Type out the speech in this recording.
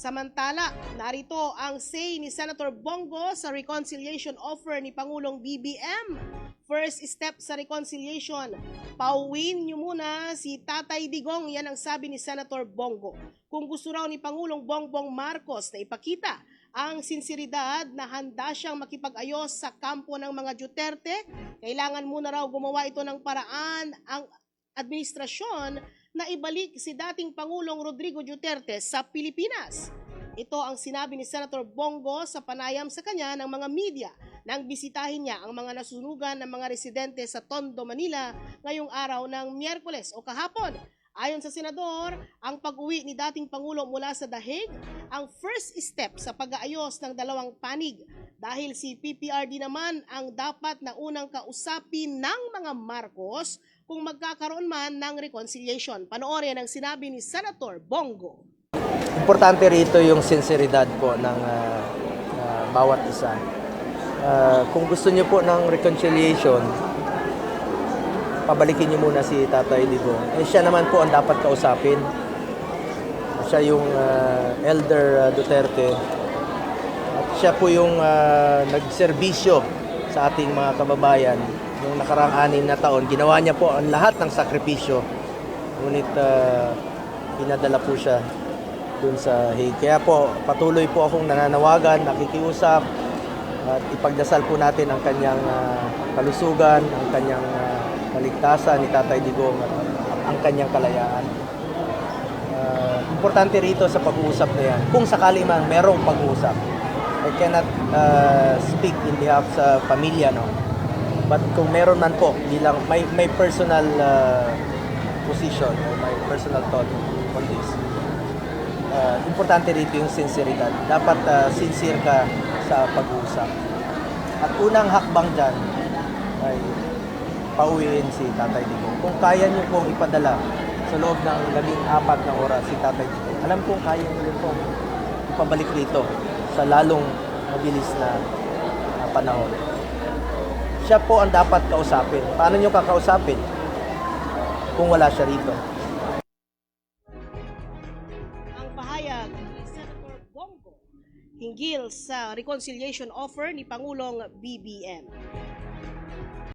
Samantala, narito ang say ni Senator Bongo sa reconciliation offer ni Pangulong BBM. First step sa reconciliation, pauwiin niyo muna si Tatay Digong, yan ang sabi ni Senator Bongo. Kung gusto raw ni Pangulong Bongbong Marcos na ipakita ang sinseridad na handa siyang makipag-ayos sa kampo ng mga Duterte, kailangan muna raw gumawa ito ng paraan ang administrasyon na ibalik si dating Pangulong Rodrigo Duterte sa Pilipinas. Ito ang sinabi ni Senator Bongo sa panayam sa kanya ng mga media nang bisitahin niya ang mga nasunugan ng mga residente sa Tondo, Manila ngayong araw ng Miyerkules o kahapon. Ayon sa senador, ang pag-uwi ni dating Pangulo mula sa The Hague ang first step sa pag-aayos ng dalawang panig dahil si PPRD naman ang dapat na unang kausapin ng mga Marcos kung magkakaroon man ng reconciliation. Panoorin ang sinabi ni Senator Bongo. Importante rito yung sinseridad po ng bawat isa. Kung gusto niyo po ng reconciliation, pabalikin niyo muna si Tatay Digong. Siya naman po ang dapat kausapin. Siya yung Elder Duterte. At siya po yung nagserbisyo sa ating mga kababayan. Yung nakaraang 6 na taon, ginawa niya po ang lahat ng sakripisyo. Ngunit pinadala po siya dun sa Hague. Kaya po, patuloy po akong nananawagan, nakikiusap, at ipagdasal po natin ang kanyang kalusugan, ang kanyang kaligtasan ni Tatay Digong at ang kanyang kalayaan. Importante rito sa pag-uusap na yan, kung sakali man merong pag-uusap. I cannot speak in behalf sa pamilya, no? But kung meron man po, bilang may personal position or may personal thought on this. Importante rito yung sinseridad. Dapat sincere ka sa pag-uusap. At unang hakbang dyan ay pauwiin si Tatay Digong. Kung kaya niyo pong ipadala sa loob ng 14 na oras si Tatay Digong, alam kong kaya niyo pong ipabalik rito sa lalong mabilis na panahon. Siya po ang dapat kausapin. Paano niyo kakausapin kung wala siya rito? Ang pahayag ni Senator Bongo hinggil sa reconciliation offer ni Pangulong BBM.